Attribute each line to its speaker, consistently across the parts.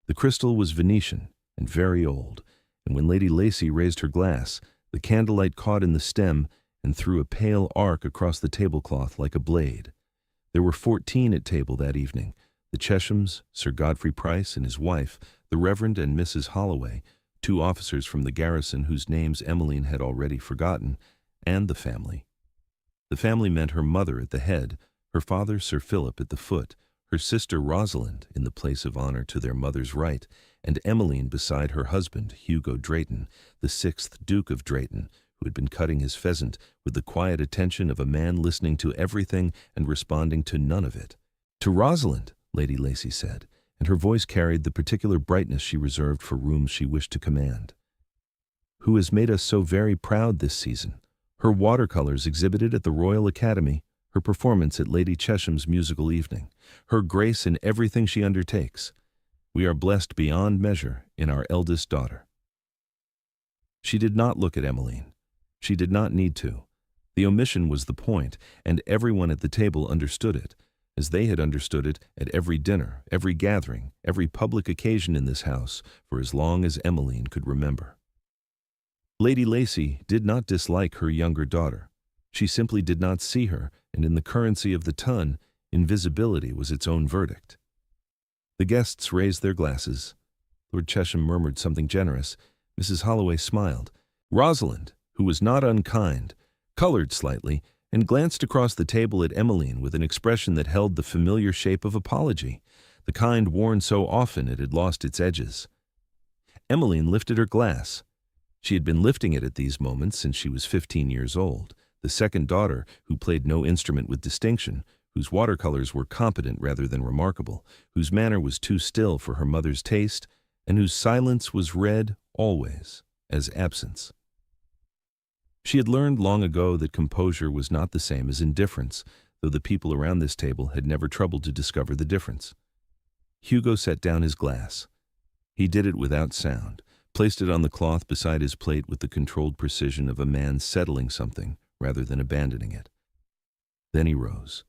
Speaker 1: The crystal was Venetian and very old, and when Lady Lacy raised her glass, the candlelight caught in the stem and threw a pale arc across the tablecloth like a blade. There were 14 at table that evening: the Cheshams, Sir Godfrey Price and his wife, the Reverend and Mrs. Holloway, 2 officers from the garrison whose names Emmeline had already forgotten, and the family. The family meant her mother at the head, her father Sir Philip at the foot, her sister Rosalind in the place of honor to their mother's right, and Emmeline beside her husband, Hugo Drayton, the 6th Duke of Drayton, who had been cutting his pheasant with the quiet attention of a man listening to everything and responding to none of it. "To Rosalind," Lady Lacy said, and her voice carried the particular brightness she reserved for rooms she wished to command, "who has made us so very proud this season. Her watercolors exhibited at the Royal Academy, her performance at Lady Chesham's musical evening, her grace in everything she undertakes. We are blessed beyond measure in our eldest daughter." She did not look at Emmeline. She did not need to. The omission was the point, and everyone at the table understood it, as they had understood it at every dinner, every gathering, every public occasion in this house for as long as Emmeline could remember. Lady Lacy did not dislike her younger daughter. She simply did not see her, and in the currency of the ton, invisibility was its own verdict. The guests raised their glasses. Lord Chesham murmured something generous. Mrs. Holloway smiled. Rosalind, who was not unkind, colored slightly and glanced across the table at Emmeline with an expression that held the familiar shape of apology, the kind worn so often it had lost its edges. Emmeline lifted her glass. She had been lifting it at these moments since she was 15 years old, the second daughter who played no instrument with distinction, whose watercolors were competent rather than remarkable, whose manner was too still for her mother's taste, and whose silence was read always as absence. She had learned long ago that composure was not the same as indifference, though the people around this table had never troubled to discover the difference. Hugo set down his glass. He did it without sound, placed it on the cloth beside his plate with the controlled precision of a man settling something rather than abandoning it. Then he rose.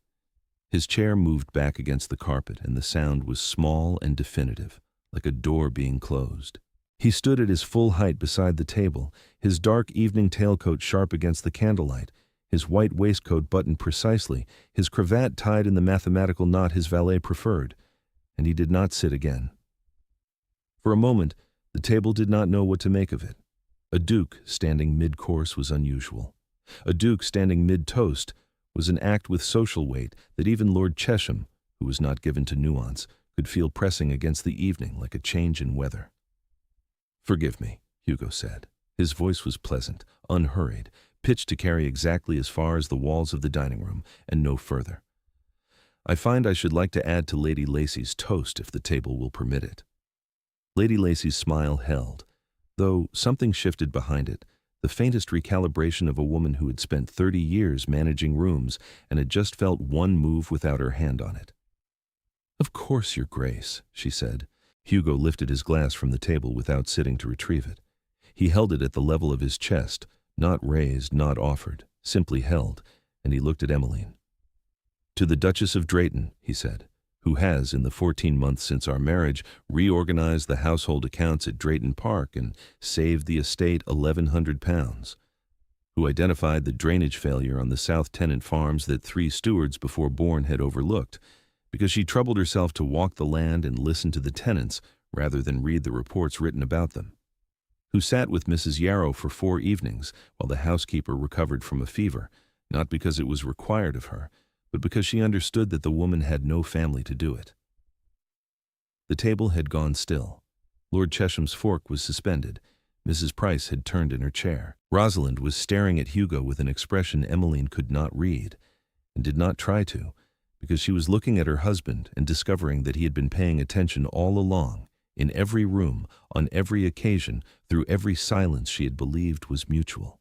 Speaker 1: His chair moved back against the carpet, and the sound was small and definitive, like a door being closed. He stood at his full height beside the table, his dark evening tailcoat sharp against the candlelight, his white waistcoat buttoned precisely, his cravat tied in the mathematical knot his valet preferred, and he did not sit again. For a moment, the table did not know what to make of it. A duke standing mid-course was unusual. A duke standing mid-toast was an act with social weight that even Lord Chesham, who was not given to nuance, could feel pressing against the evening like a change in weather. "Forgive me," Hugo said. His voice was pleasant, unhurried, pitched to carry exactly as far as the walls of the dining room, and no further. "I find I should like to add to Lady Lacy's toast if the table will permit it." Lady Lacy's smile held, though something shifted behind it, the faintest recalibration of a woman who had spent 30 years managing rooms and had just felt one move without her hand on it. "Of course, Your Grace," she said. Hugo lifted his glass from the table without sitting to retrieve it. He held it at the level of his chest, not raised, not offered, simply held, and he looked at Emmeline. "To the Duchess of Drayton," he said, "who has, in the 14 months since our marriage, reorganized the household accounts at Drayton Park and saved the estate £1,100, who identified the drainage failure on the South Tennant farms that 3 stewards before Bourne had overlooked, because she troubled herself to walk the land and listen to the tenants rather than read the reports written about them, who sat with Mrs. Yarrow for 4 evenings while the housekeeper recovered from a fever, not because it was required of her, but because she understood that the woman had no family to do it." The table had gone still. Lord Chesham's fork was suspended. Mrs. Price had turned in her chair. Rosalind was staring at Hugo with an expression Emmeline could not read, and did not try to, because she was looking at her husband and discovering that he had been paying attention all along, in every room, on every occasion, through every silence she had believed was mutual.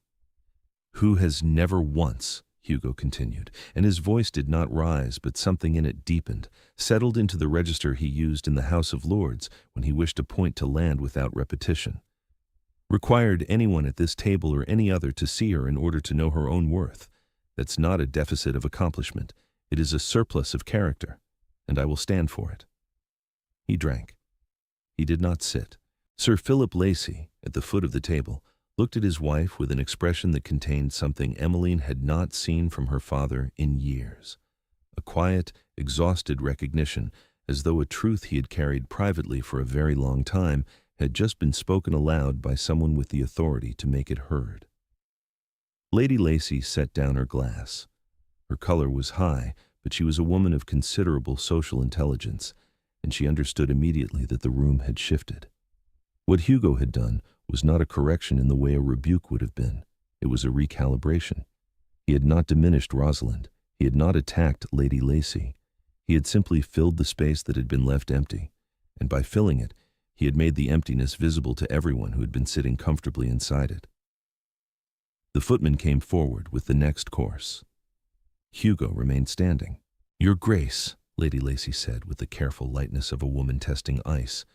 Speaker 1: "Who has never once," Hugo continued, and his voice did not rise, but something in it deepened, settled into the register he used in the House of Lords when he wished to point to land without repetition, "required anyone at this table or any other to see her in order to know her own worth. That's not a deficit of accomplishment. It is a surplus of character, and I will stand for it." He drank. He did not sit. Sir Philip Lacy, at the foot of the table, looked at his wife with an expression that contained something Emmeline had not seen from her father in years. A quiet, exhausted recognition, as though a truth he had carried privately for a very long time had just been spoken aloud by someone with the authority to make it heard. Lady Lacy set down her glass. Her color was high, but she was a woman of considerable social intelligence, and she understood immediately that the room had shifted. What Hugo had done was not a correction in the way a rebuke would have been. It was a recalibration. He had not diminished Rosalind. He had not attacked Lady Lacy. He had simply filled the space that had been left empty, and by filling it, he had made the emptiness visible to everyone who had been sitting comfortably inside it. The footman came forward with the next course. Hugo remained standing. "Your Grace," Lady Lacy said with the careful lightness of a woman testing ice,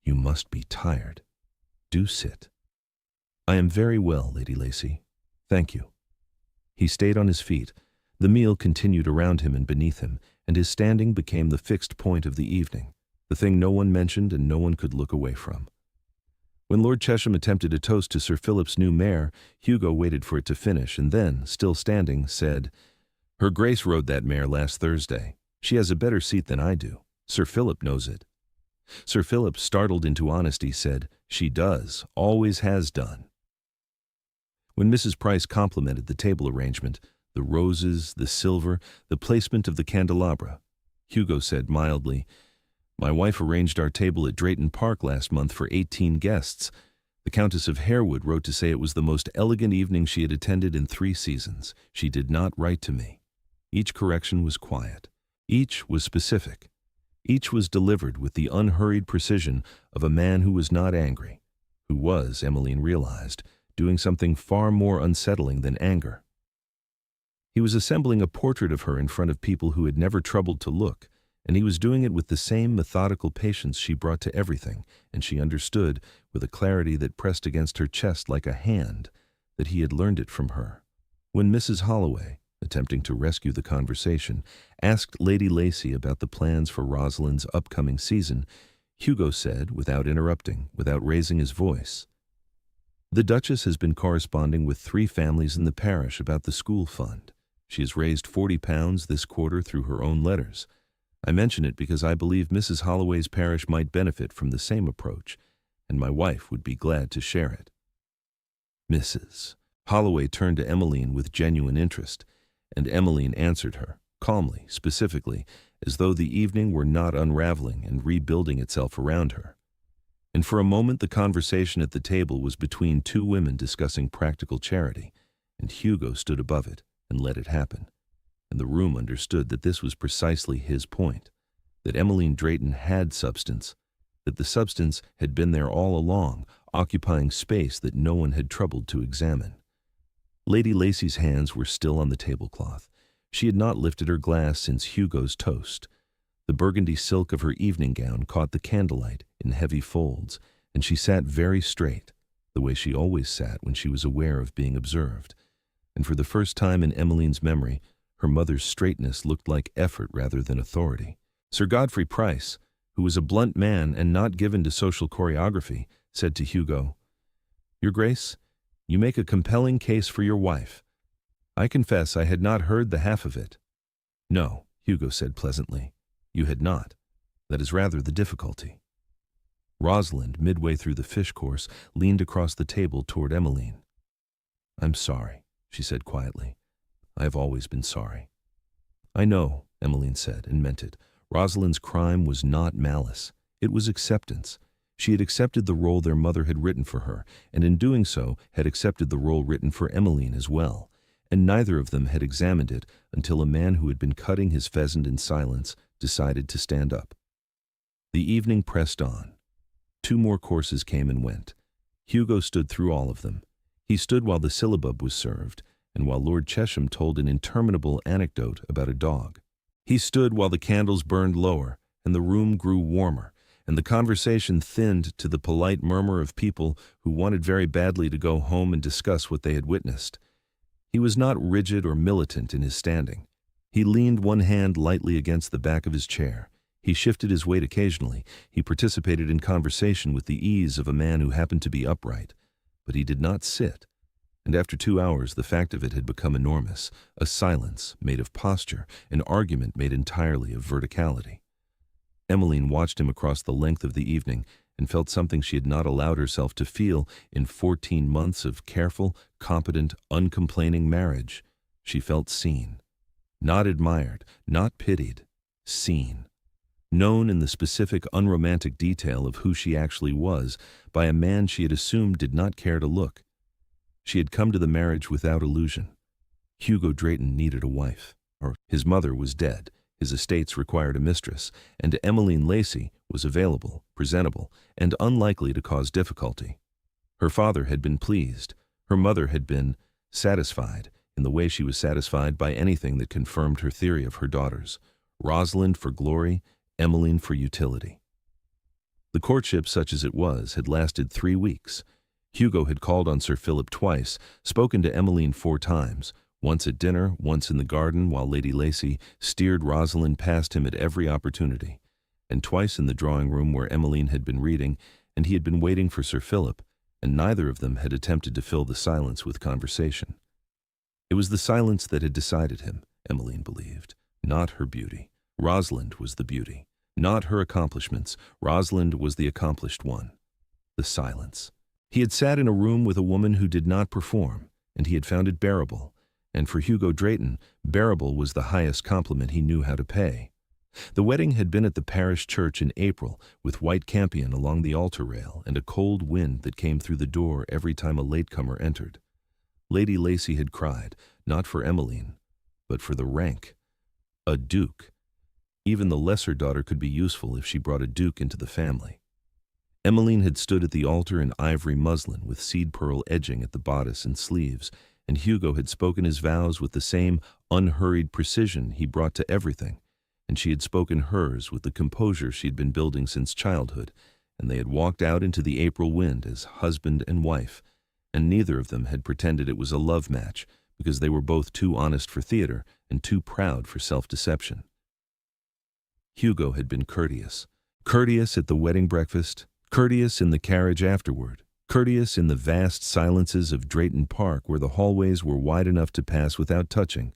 Speaker 1: "you must be tired. Do sit." "I am very well, Lady Lacy. Thank you." He stayed on his feet. The meal continued around him and beneath him, and his standing became the fixed point of the evening, the thing no one mentioned and no one could look away from. When Lord Chesham attempted a toast to Sir Philip's new mare, Hugo waited for it to finish and then, still standing, said, "Her Grace rode that mare last Thursday. She has a better seat than I do. Sir Philip knows it." Sir Philip, startled into honesty, said, "She does, always has done." When Mrs. Price complimented the table arrangement, the roses, the silver, the placement of the candelabra, Hugo said mildly, "My wife arranged our table at Drayton Park last month for 18 guests. The Countess of Harewood wrote to say it was the most elegant evening she had attended in 3 seasons. She did not write to me." Each correction was quiet. Each was specific. Each was delivered with the unhurried precision of a man who was not angry, who was, Emmeline realized, doing something far more unsettling than anger. He was assembling a portrait of her in front of people who had never troubled to look, and he was doing it with the same methodical patience she brought to everything, and she understood, with a clarity that pressed against her chest like a hand, that he had learned it from her. When Mrs. Holloway, attempting to rescue the conversation, asked Lady Lacy about the plans for Rosalind's upcoming season, Hugo said, without interrupting, without raising his voice, "The Duchess has been corresponding with 3 families in the parish about the school fund. She has raised £40 this quarter through her own letters. I mention it because I believe Mrs. Holloway's parish might benefit from the same approach, and my wife would be glad to share it." Mrs. Holloway turned to Emmeline with genuine interest, and Emmeline answered her, calmly, specifically, as though the evening were not unraveling and rebuilding itself around her. And for a moment the conversation at the table was between 2 women discussing practical charity, and Hugo stood above it and let it happen. And the room understood that this was precisely his point, that Emmeline Drayton had substance, that the substance had been there all along, occupying space that no one had troubled to examine. Lady Lacy's hands were still on the tablecloth. She had not lifted her glass since Hugo's toast. The burgundy silk of her evening gown caught the candlelight in heavy folds, and she sat very straight, the way she always sat when she was aware of being observed. And for the first time in Emmeline's memory, her mother's straightness looked like effort rather than authority. Sir Godfrey Price, who was a blunt man and not given to social choreography, said to Hugo, "Your Grace, you make a compelling case for your wife. I confess I had not heard the half of it." "No," Hugo said pleasantly, "you had not. That is rather the difficulty." Rosalind, midway through the fish course, leaned across the table toward Emmeline. "I'm sorry," she said quietly. "I have always been sorry." "I know," Emmeline said, and meant it. Rosalind's crime was not malice. It was acceptance. She had accepted the role their mother had written for her, and in doing so had accepted the role written for Emmeline as well, and neither of them had examined it until a man who had been cutting his pheasant in silence decided to stand up. The evening pressed on. 2 more courses came and went. Hugo stood through all of them. He stood while the syllabub was served, and while Lord Chesham told an interminable anecdote about a dog. He stood while the candles burned lower, and the room grew warmer, and the conversation thinned to the polite murmur of people who wanted very badly to go home and discuss what they had witnessed. He was not rigid or militant in his standing. He leaned one hand lightly against the back of his chair. He shifted his weight occasionally. He participated in conversation with the ease of a man who happened to be upright. But he did not sit. And after 2 hours, the fact of it had become enormous, a silence made of posture, an argument made entirely of verticality. Emmeline watched him across the length of the evening and felt something she had not allowed herself to feel in 14 months of careful, competent, uncomplaining marriage. She felt seen. Not admired, not pitied, seen. Known in the specific, unromantic detail of who she actually was by a man she had assumed did not care to look. She had come to the marriage without illusion. Hugo Drayton needed a wife. His mother was dead, his estates required a mistress, and Emmeline Lacey was available, presentable, and unlikely to cause difficulty. Her father had been pleased. Her mother had been satisfied in the way she was satisfied by anything that confirmed her theory of her daughters. Rosalind for glory, Emmeline for utility. The courtship, such as it was, had lasted 3 weeks. Hugo had called on Sir Philip twice, spoken to Emmeline 4 times, once at dinner, once in the garden, while Lady Lacy steered Rosalind past him at every opportunity, and twice in the drawing-room where Emmeline had been reading, and he had been waiting for Sir Philip, and neither of them had attempted to fill the silence with conversation. It was the silence that had decided him, Emmeline believed, not her beauty. Rosalind was the beauty, not her accomplishments. Rosalind was the accomplished one. The silence. He had sat in a room with a woman who did not perform, and he had found it bearable. And for Hugo Drayton, bearable was the highest compliment he knew how to pay. The wedding had been at the parish church in April, with white campion along the altar rail and a cold wind that came through the door every time a latecomer entered. Lady Lacy had cried, not for Emmeline, but for the rank. A duke. Even the lesser daughter could be useful if she brought a duke into the family. Emmeline had stood at the altar in ivory muslin with seed-pearl edging at the bodice and sleeves, and Hugo had spoken his vows with the same unhurried precision he brought to everything, and she had spoken hers with the composure she had been building since childhood, and they had walked out into the April wind as husband and wife, and neither of them had pretended it was a love match, because they were both too honest for theater and too proud for self-deception. Hugo had been courteous. Courteous at the wedding breakfast, courteous in the carriage afterward, courteous in the vast silences of Drayton Park where the hallways were wide enough to pass without touching.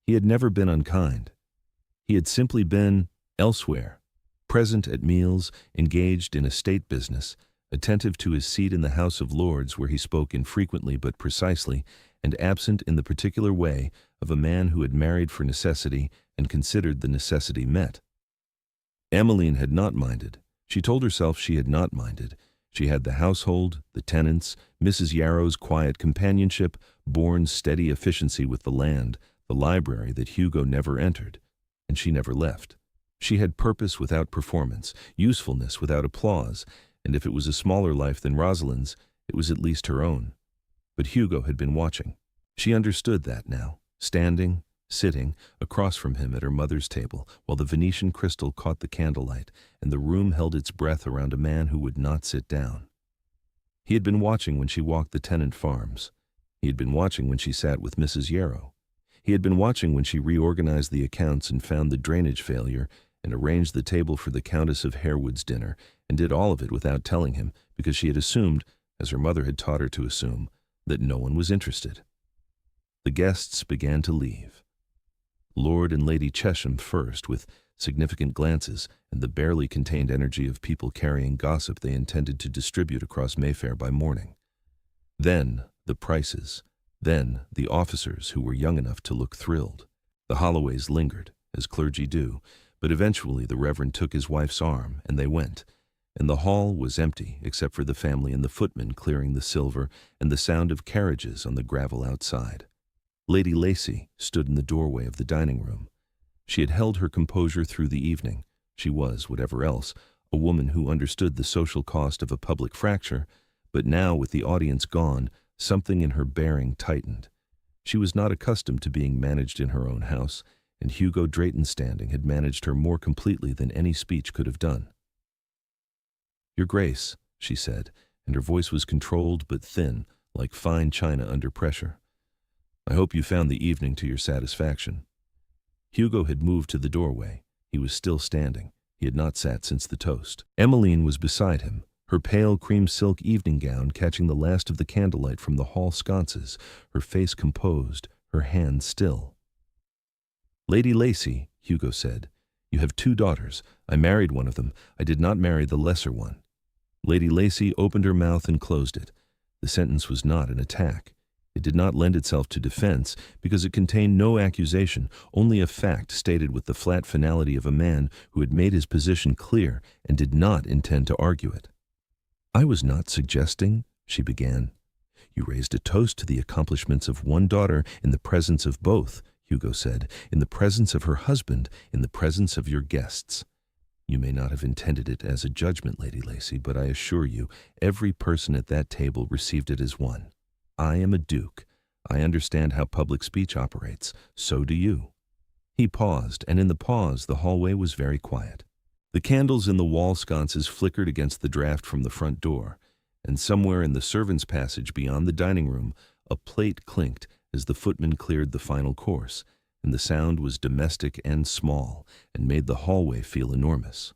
Speaker 1: He had never been unkind. He had simply been elsewhere, present at meals, engaged in estate business, attentive to his seat in the House of Lords where he spoke infrequently but precisely, and absent in the particular way of a man who had married for necessity and considered the necessity met. Emmeline had not minded. She told herself she had not minded. She had the household, the tenants, Mrs. Yarrow's quiet companionship, Bourne's steady efficiency with the land, the library that Hugo never entered, and she never left. She had purpose without performance, usefulness without applause, and if it was a smaller life than Rosalind's, it was at least her own. But Hugo had been watching. She understood that now, standing, sitting, across from him at her mother's table, while the Venetian crystal caught the candlelight, and the room held its breath around a man who would not sit down. He had been watching when she walked the tenant farms. He had been watching when she sat with Mrs. Yarrow. He had been watching when she reorganized the accounts and found the drainage failure, and arranged the table for the Countess of Harewood's dinner, and did all of it without telling him, because she had assumed, as her mother had taught her to assume, that no one was interested. The guests began to leave. Lord and Lady Chesham first, with significant glances and the barely contained energy of people carrying gossip they intended to distribute across Mayfair by morning. Then the Prices. Then the officers who were young enough to look thrilled. The Holloways lingered, as clergy do, but eventually the Reverend took his wife's arm, and they went, and the hall was empty except for the family and the footmen clearing the silver and the sound of carriages on the gravel outside. Lady Lacy stood in the doorway of the dining room. She had held her composure through the evening. She was, whatever else, a woman who understood the social cost of a public fracture, but now, with the audience gone, something in her bearing tightened. She was not accustomed to being managed in her own house, and Hugo Drayton's standing had managed her more completely than any speech could have done. "Your Grace," she said, and her voice was controlled but thin, like fine china under pressure. "I hope you found the evening to your satisfaction." Hugo had moved to the doorway. He was still standing. He had not sat since the toast. Emmeline was beside him, her pale cream silk evening gown catching the last of the candlelight from the hall sconces, her face composed, her hands still. "Lady Lacy," Hugo said, "you have 2 daughters. I married one of them. I did not marry the lesser one." Lady Lacy opened her mouth and closed it. The sentence was not an attack. It did not lend itself to defense because it contained no accusation, only a fact stated with the flat finality of a man who had made his position clear and did not intend to argue it. "I was not suggesting," she began. "You raised a toast to the accomplishments of one daughter in the presence of both," Hugo said, "in the presence of her husband, in the presence of your guests. You may not have intended it as a judgment, Lady Lacy, but I assure you, every person at that table received it as one. I am a duke. I understand how public speech operates. So do you." He paused, and in the pause the hallway was very quiet. The candles in the wall sconces flickered against the draught from the front door, and somewhere in the servants' passage beyond the dining room, a plate clinked as the footman cleared the final course, and the sound was domestic and small, and made the hallway feel enormous.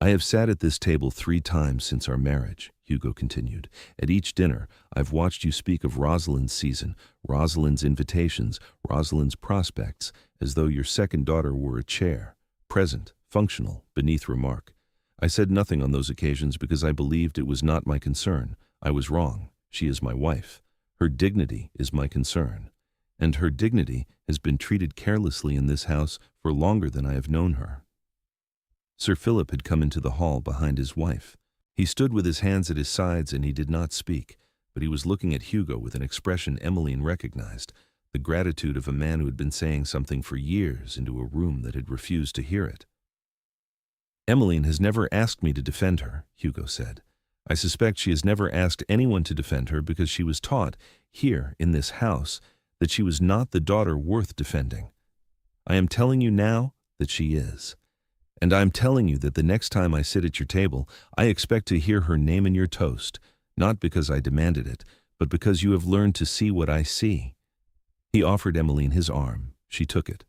Speaker 1: "I have sat at this table 3 times since our marriage," Hugo continued. "At each dinner, I've watched you speak of Rosalind's season, Rosalind's invitations, Rosalind's prospects, as though your second daughter were a chair, present, functional, beneath remark. I said nothing on those occasions because I believed it was not my concern. I was wrong. She is my wife. Her dignity is my concern. And her dignity has been treated carelessly in this house for longer than I have known her." Sir Philip had come into the hall behind his wife. He stood with his hands at his sides and he did not speak, but he was looking at Hugo with an expression Emmeline recognized, the gratitude of a man who had been saying something for years into a room that had refused to hear it. "Emmeline has never asked me to defend her," Hugo said. "I suspect she has never asked anyone to defend her because she was taught, here in this house, that she was not the daughter worth defending. I am telling you now that she is. And I am telling you that the next time I sit at your table, I expect to hear her name in your toast, not because I demanded it, but because you have learned to see what I see." He offered Emmeline his arm. She took it.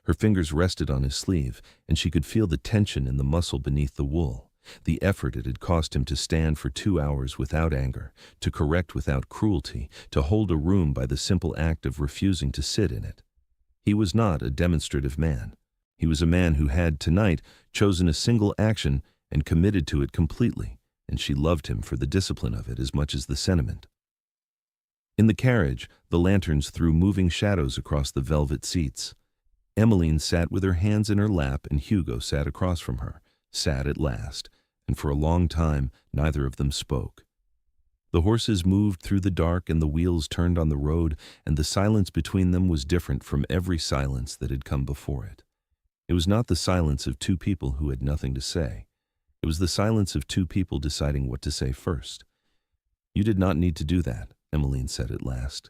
Speaker 1: Her fingers rested on his sleeve, and she could feel the tension in the muscle beneath the wool, the effort it had cost him to stand for 2 hours without anger, to correct without cruelty, to hold a room by the simple act of refusing to sit in it. He was not a demonstrative man. He was a man who had, tonight, chosen a single action and committed to it completely, and she loved him for the discipline of it as much as the sentiment. In the carriage, the lanterns threw moving shadows across the velvet seats. Emmeline sat with her hands in her lap and Hugo sat across from her, sat at last, and for a long time neither of them spoke. The horses moved through the dark and the wheels turned on the road, and the silence between them was different from every silence that had come before it. It was not the silence of 2 people who had nothing to say. It was the silence of 2 people deciding what to say first. "You did not need to do that," Emmeline said at last.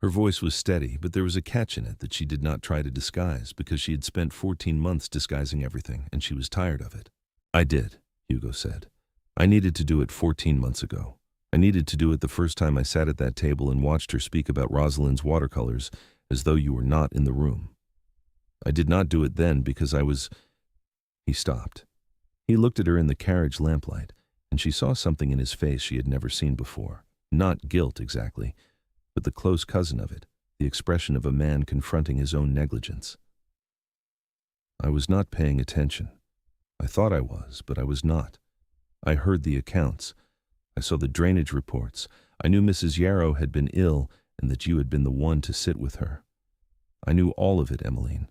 Speaker 1: Her voice was steady, but there was a catch in it that she did not try to disguise because she had spent 14 months disguising everything and she was tired of it. "I did," Hugo said. "I needed to do it 14 months ago. I needed to do it the first time I sat at that table and watched her speak about Rosalind's watercolors as though you were not in the room. I did not do it then because I was—" He stopped. He looked at her in the carriage lamplight, and she saw something in his face she had never seen before. Not guilt exactly, but the close cousin of it, the expression of a man confronting his own negligence. "I was not paying attention. I thought I was, but I was not. I heard the accounts. I saw the drainage reports. I knew Mrs. Yarrow had been ill and that you had been the one to sit with her. I knew all of it, Emmeline,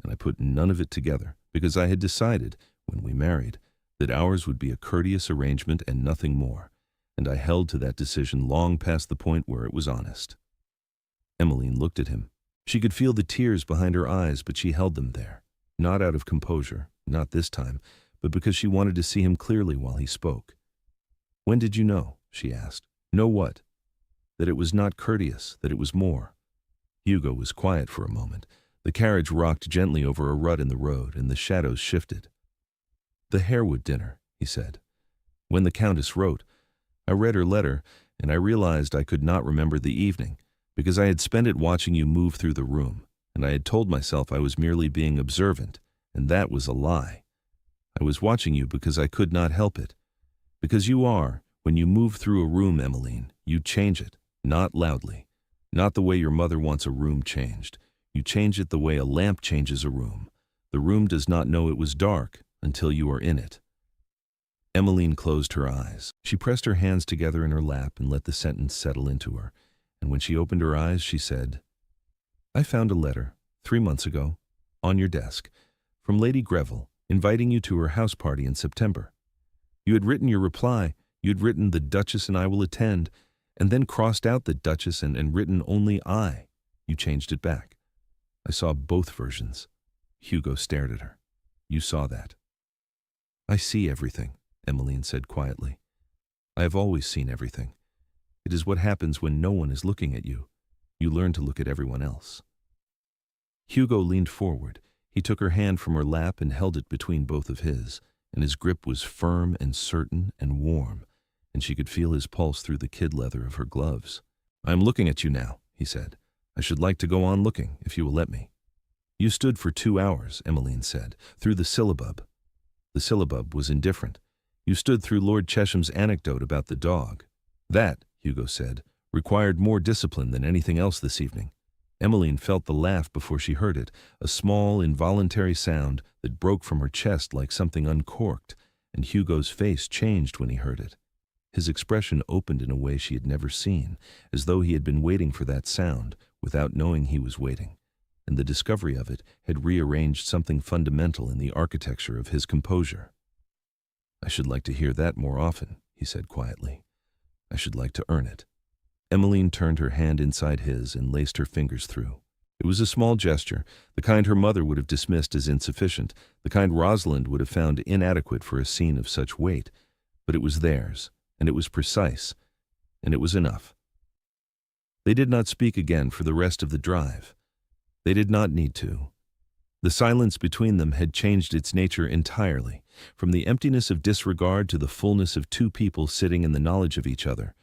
Speaker 1: and I put none of it together because I had decided, when we married, that ours would be a courteous arrangement and nothing more, and I held to that decision long past the point where it was honest." Emmeline looked at him. She could feel the tears behind her eyes, but she held them there, not out of composure, not this time, but because she wanted to see him clearly while he spoke. "When did you know?" she asked. "Know what?" "That it was not courteous, that it was more." Hugo was quiet for a moment. The carriage rocked gently over a rut in the road, and the shadows shifted. "The Harewood dinner," he said. "When the Countess wrote, I read her letter, and I realized I could not remember the evening, because I had spent it watching you move through the room, and I had told myself I was merely being observant, and that was a lie. I was watching you because I could not help it. Because you are, when you move through a room, Emmeline, you change it, not loudly. Not the way your mother wants a room changed. You change it the way a lamp changes a room. The room does not know it was dark until you are in it. Emmeline closed her eyes. She pressed her hands together in her lap and let the sentence settle into her. And when she opened her eyes, she said, I found a letter, 3 months ago, on your desk, from Lady Greville, inviting you to her house party in September. You had written your reply. You had written, the Duchess and I will attend, and then crossed out the Duchess and written only I. You changed it back. I saw both versions. Hugo stared at her. You saw that. I see everything, Emmeline said quietly. I have always seen everything. It is what happens when no one is looking at you. You learn to look at everyone else. Hugo leaned forward. He took her hand from her lap and held it between both of his, and his grip was firm and certain and warm, and she could feel his pulse through the kid leather of her gloves. I am looking at you now, he said. I should like to go on looking, if you will let me. You stood for 2 hours, Emmeline said, through the syllabub. The syllabub was indifferent. You stood through Lord Chesham's anecdote about the dog. That, Hugo said, required more discipline than anything else this evening. Emmeline felt the laugh before she heard it, a small, involuntary sound that broke from her chest like something uncorked, and Hugo's face changed when he heard it. His expression opened in a way she had never seen, as though he had been waiting for that sound, without knowing he was waiting, and the discovery of it had rearranged something fundamental in the architecture of his composure. I should like to hear that more often, he said quietly. I should like to earn it. Emmeline turned her hand inside his and laced her fingers through. It was a small gesture, the kind her mother would have dismissed as insufficient, the kind Rosalind would have found inadequate for a scene of such weight, but it was theirs, and it was precise, and it was enough. They did not speak again for the rest of the drive. They did not need to. The silence between them had changed its nature entirely, from the emptiness of disregard to the fullness of two people sitting in the knowledge of each other.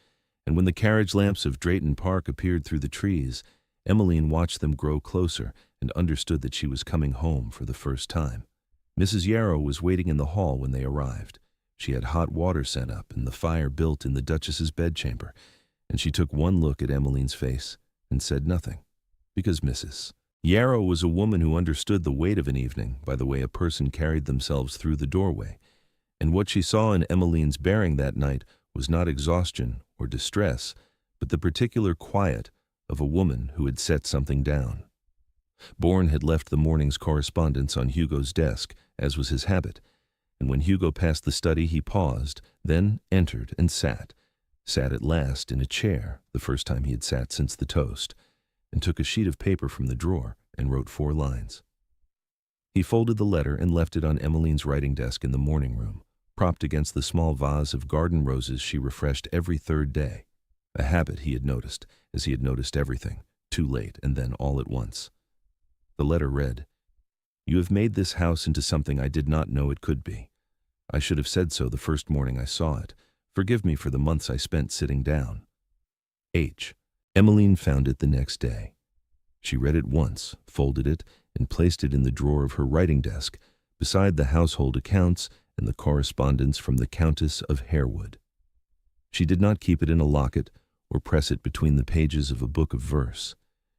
Speaker 1: And when the carriage lamps of Drayton Park appeared through the trees, Emmeline watched them grow closer and understood that she was coming home for the first time. Mrs. Yarrow was waiting in the hall when they arrived. She had hot water sent up and the fire built in the Duchess's bedchamber, and she took one look at Emmeline's face and said nothing, because Mrs. Yarrow was a woman who understood the weight of an evening by the way a person carried themselves through the doorway, and what she saw in Emmeline's bearing that night was not exhaustion or distress, but the particular quiet of a woman who had set something down. Bourne had left the morning's correspondence on Hugo's desk, as was his habit, and when Hugo passed the study he paused, then entered and sat at last in a chair, the first time he had sat since the toast, and took a sheet of paper from the drawer and wrote 4 lines. He folded the letter and left it on Emmeline's writing desk in the morning room, propped against the small vase of garden roses she refreshed every 3rd day, a habit he had noticed, as he had noticed everything, too late and then all at once. The letter read, You have made this house into something I did not know it could be. I should have said so the first morning I saw it. Forgive me for the months I spent sitting down. H. Emmeline found it the next day. She read it once, folded it, and placed it in the drawer of her writing desk, beside the household accounts and the correspondence from the Countess of Harewood. She did not keep it in a locket or press it between the pages of a book of verse.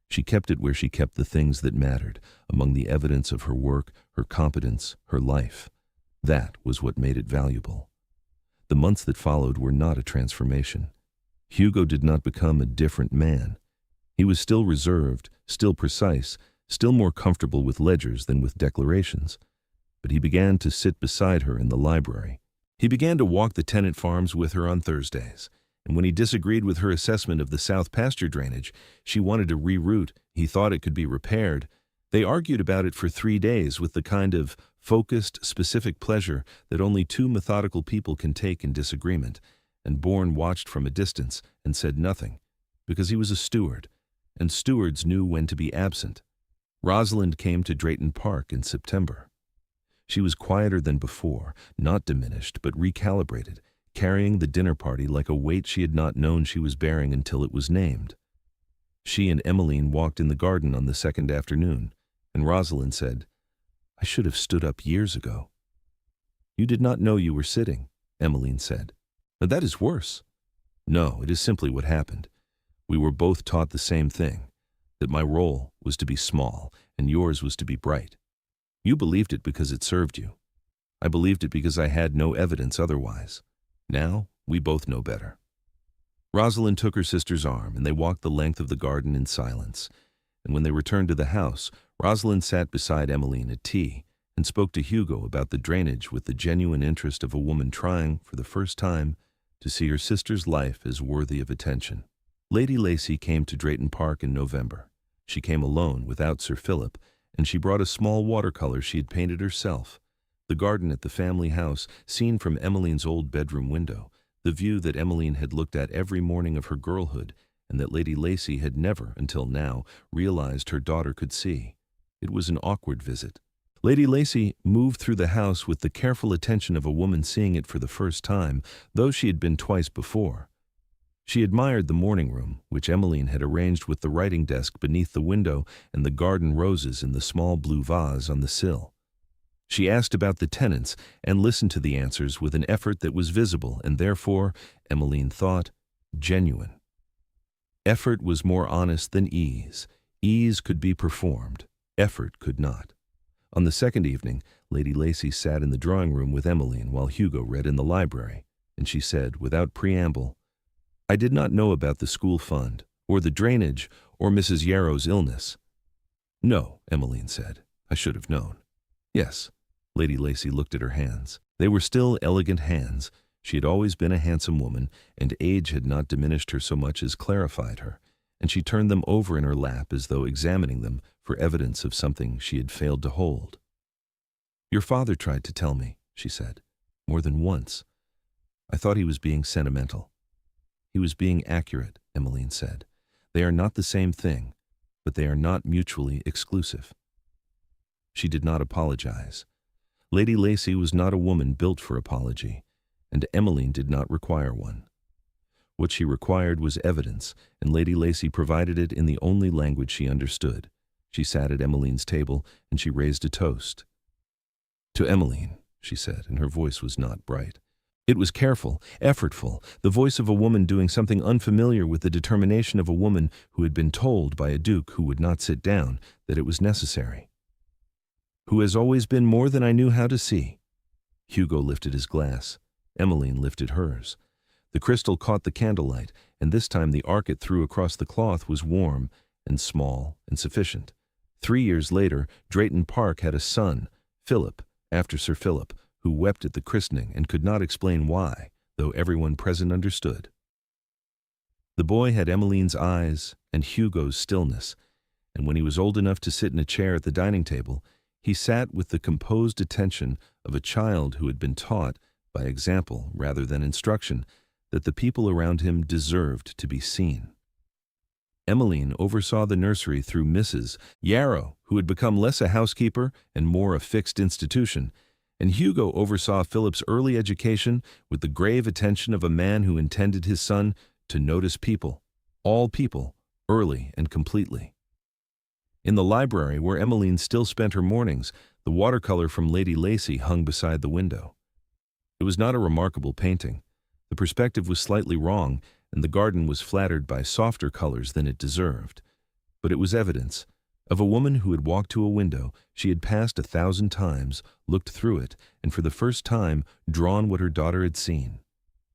Speaker 1: She kept it where she kept the things that mattered, among the evidence of her work, her competence, her life. That was what made it valuable. The months that followed were not a transformation. Hugo did not become a different man. He was still reserved, still precise, still more comfortable with ledgers than with declarations. But he began to sit beside her in the library. He began to walk the tenant farms with her on Thursdays, and when he disagreed with her assessment of the south pasture drainage, she wanted to reroute. He thought it could be repaired. They argued about it for 3 days with the kind of focused, specific pleasure that only 2 methodical people can take in disagreement, and Bourne watched from a distance and said nothing, because he was a steward, and stewards knew when to be absent. Rosalind came to Drayton Park in September. She was quieter than before, not diminished, but recalibrated, carrying the dinner party like a weight she had not known she was bearing until it was named. She and Emmeline walked in the garden on the 2nd afternoon, and Rosalind said, I should have stood up years ago. You did not know you were sitting, Emmeline said. That is worse. No, it is simply what happened. We were both taught the same thing, that my role was to be small and yours was to be bright. You believed it because it served you. I believed it because I had no evidence otherwise. Now, we both know better. Rosalind took her sister's arm, and they walked the length of the garden in silence. And when they returned to the house, Rosalind sat beside Emmeline at tea and spoke to Hugo about the drainage with the genuine interest of a woman trying, for the first time, to see her sister's life as worthy of attention. Lady Lacy came to Drayton Park in November. She came alone, without Sir Philip, and she brought a small watercolor she had painted herself. The garden at the family house, seen from Emmeline's old bedroom window, the view that Emmeline had looked at every morning of her girlhood, and that Lady Lacy had never, until now, realized her daughter could see. It was an awkward visit. Lady Lacy moved through the house with the careful attention of a woman seeing it for the first time, though she had been twice before. She admired the morning room, which Emmeline had arranged with the writing desk beneath the window and the garden roses in the small blue vase on the sill. She asked about the tenants and listened to the answers with an effort that was visible and therefore, Emmeline thought, genuine. Effort was more honest than ease. Ease could be performed. Effort could not. On the second evening, Lady Lacy sat in the drawing-room with Emmeline while Hugo read in the library, and she said, without preamble, I did not know about the school fund, or the drainage, or Mrs. Yarrow's illness. No, Emmeline said. I should have known. Yes. Lady Lacy looked at her hands. They were still elegant hands. She had always been a handsome woman, and age had not diminished her so much as clarified her, and she turned them over in her lap as though examining them for evidence of something she had failed to hold. Your father tried to tell me, she said, more than once. I thought he was being sentimental. He was being accurate, Emmeline said. They are not the same thing, but they are not mutually exclusive. She did not apologize. Lady Lacy was not a woman built for apology, and Emmeline did not require one. What she required was evidence, and Lady Lacy provided it in the only language she understood. She sat at Emmeline's table, and she raised a toast. To Emmeline, she said, and her voice was not bright. It was careful, effortful, the voice of a woman doing something unfamiliar with the determination of a woman who had been told by a duke who would not sit down that it was necessary. Who has always been more than I knew how to see. Hugo lifted his glass. Emmeline lifted hers. The crystal caught the candlelight, and this time the arc it threw across the cloth was warm and small and sufficient. 3 years later, Drayton Park had a son, Philip, after Sir Philip, who wept at the christening and could not explain why, though everyone present understood. The boy had Emmeline's eyes and Hugo's stillness, and when he was old enough to sit in a chair at the dining table, he sat with the composed attention of a child who had been taught, by example rather than instruction, that the people around him deserved to be seen. Emmeline oversaw the nursery through Mrs. Yarrow, who had become less a housekeeper and more a fixed institution, and Hugo oversaw Philip's early education with the grave attention of a man who intended his son to notice people, all people, early and completely. In the library, where Emmeline still spent her mornings, the watercolor from Lady Lacy hung beside the window. It was not a remarkable painting. The perspective was slightly wrong, and the garden was flattered by softer colors than it deserved. But it was evidence of a woman who had walked to a window she had passed 1,000 times, looked through it, and for the first time drawn what her daughter had seen.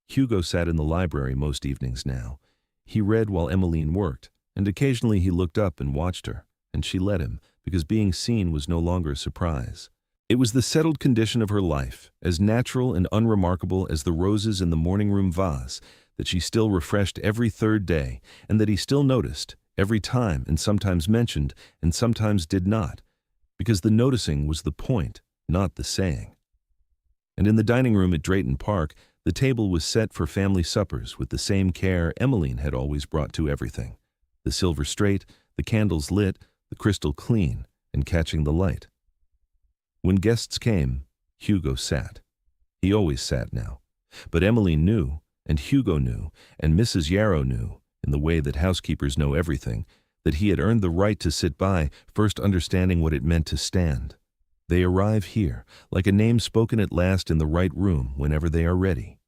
Speaker 1: Hugo sat in the library most evenings now. He read while Emmeline worked, and occasionally he looked up and watched her, and she let him, because being seen was no longer a surprise. It was the settled condition of her life, as natural and unremarkable as the roses in the morning-room vase, that she still refreshed every third day, and that he still noticed, every time, and sometimes mentioned, and sometimes did not, because the noticing was the point, not the saying. And in the dining-room at Drayton Park, the table was set for family suppers with the same care Emmeline had always brought to everything. The silver straight, the candles lit, the crystal clean, and catching the light. When guests came, Hugo sat. He always sat now. But Emmeline knew, and Hugo knew, and Mrs. Yarrow knew, in the way that housekeepers know everything, that he had earned the right to sit by, first understanding what it meant to stand. They arrive here, like a name spoken at last in the right room whenever they are ready.